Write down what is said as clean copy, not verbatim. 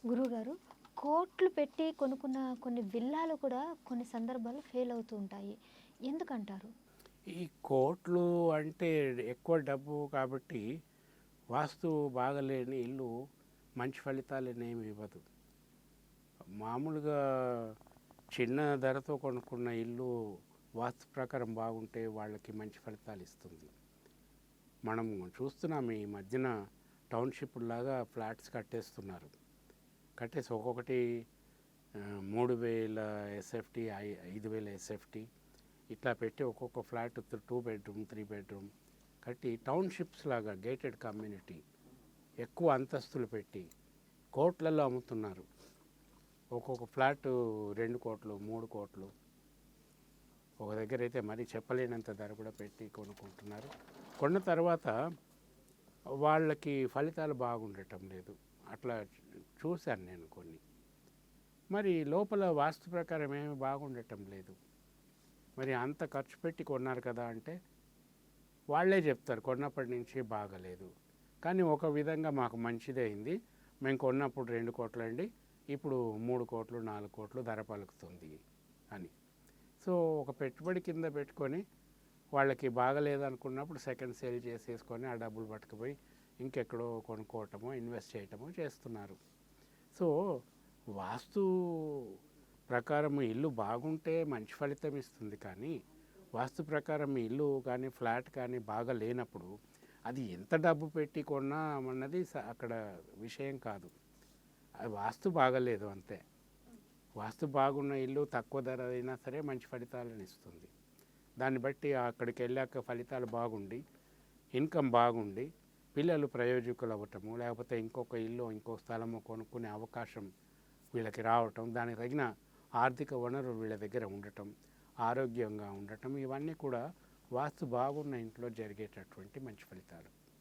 గురువుగారు, కోట్లు పెట్టి కొనుక్కున్న కొన్ని విల్లాలు కూడా కొన్ని సందర్భాల్లో ఫెయిల్ అవుతూ ఉంటాయి. ఎందుకంటారు? ఈ కోట్లు అంటే ఎక్కువ డబ్బు కాబట్టి వాస్తు బాగలేని ఇల్లు మంచి ఫలితాలనేమి ఇవ్వదు. మామూలుగా చిన్న ధరతో కొనుక్కున్న ఇల్లు వాస్తు ప్రకారం బాగుంటే వాళ్ళకి మంచి ఫలితాలు ఇస్తుంది. మనం చూస్తున్నాం ఈ మధ్యన టౌన్షిప్ లాగా ఫ్లాట్స్ కట్టేస్తున్నారు. కట్టేసి ఒక్కొక్కటి 3,000 ఎస్ఎఫ్టీ, 5,000 ఎస్ఎఫ్టీ ఇట్లా పెట్టి ఒక్కొక్క ఫ్లాట్ 2 బెడ్రూమ్ 3 బెడ్రూమ్ కట్టి టౌన్షిప్స్ లాగా గేటెడ్ కమ్యూనిటీ ఎక్కువ అంతస్తులు పెట్టి కోట్లలో అమ్ముతున్నారు. ఒక్కొక్క ఫ్లాట్ 2 కోట్లు 3 కోట్లు, ఒక దగ్గర అయితే మరీ చెప్పలేనంత ధర కూడా పెట్టి కొనుక్కుంటున్నారు. కొన్న తర్వాత వాళ్ళకి ఫలితాలు బాగుండటం లేదు. అట్లా చూశాను నేను కొన్ని. మరి లోపల వాస్తు ప్రకారం ఏమి బాగుండటం లేదు. మరి అంత ఖర్చు పెట్టి కొన్నారు కదా అంటే వాళ్ళే చెప్తారు కొన్నప్పటి నుంచి బాగలేదు, కానీ ఒక విధంగా మాకు మంచిదే అయింది, మేము కొన్నప్పుడు 2 కోట్లండి, ఇప్పుడు 3 కోట్లు 4 కోట్లు ధర పలుకుతుంది అని. సో ఒక పెట్టుబడి కింద పెట్టుకొని వాళ్ళకి బాగలేదనుకున్నప్పుడు సెకండ్ సేల్ చేసేసుకొని ఆ డబ్బులు పట్టుకుపోయి ఇంకెక్కడో కొనుక్కోవటమో ఇన్వెస్ట్ చేయటమో చేస్తున్నారు. సో వాస్తు ప్రకారం ఇల్లు బాగుంటే మంచి ఫలితం ఇస్తుంది, కానీ వాస్తు ప్రకారం ఇల్లు కానీ ఫ్లాట్ కానీ బాగా లేనప్పుడు అది ఎంత డబ్బు పెట్టి కొన్నా అన్నది అక్కడ విషయం కాదు. అది వాస్తు బాగలేదు అంతే. వాస్తు బాగున్న ఇల్లు తక్కువ ధర అయినా సరే మంచి ఫలితాలను ఇస్తుంది. దాన్ని బట్టి అక్కడికి వెళ్ళాక ఫలితాలు బాగుండి ఇన్కమ్ బాగుండి పిల్లలు ప్రయోజకులు అవ్వటము, లేకపోతే ఇంకొక ఇల్లు ఇంకో స్థలము కొనుక్కునే అవకాశం వీళ్ళకి రావటం, దానికి తగిన ఆర్థిక వనరులు వీళ్ళ దగ్గర ఉండటం, ఆరోగ్యంగా ఉండటం, ఇవన్నీ కూడా వాస్తు బాగున్న ఇంట్లో జరిగేటటువంటి మంచి ఫలితాలు.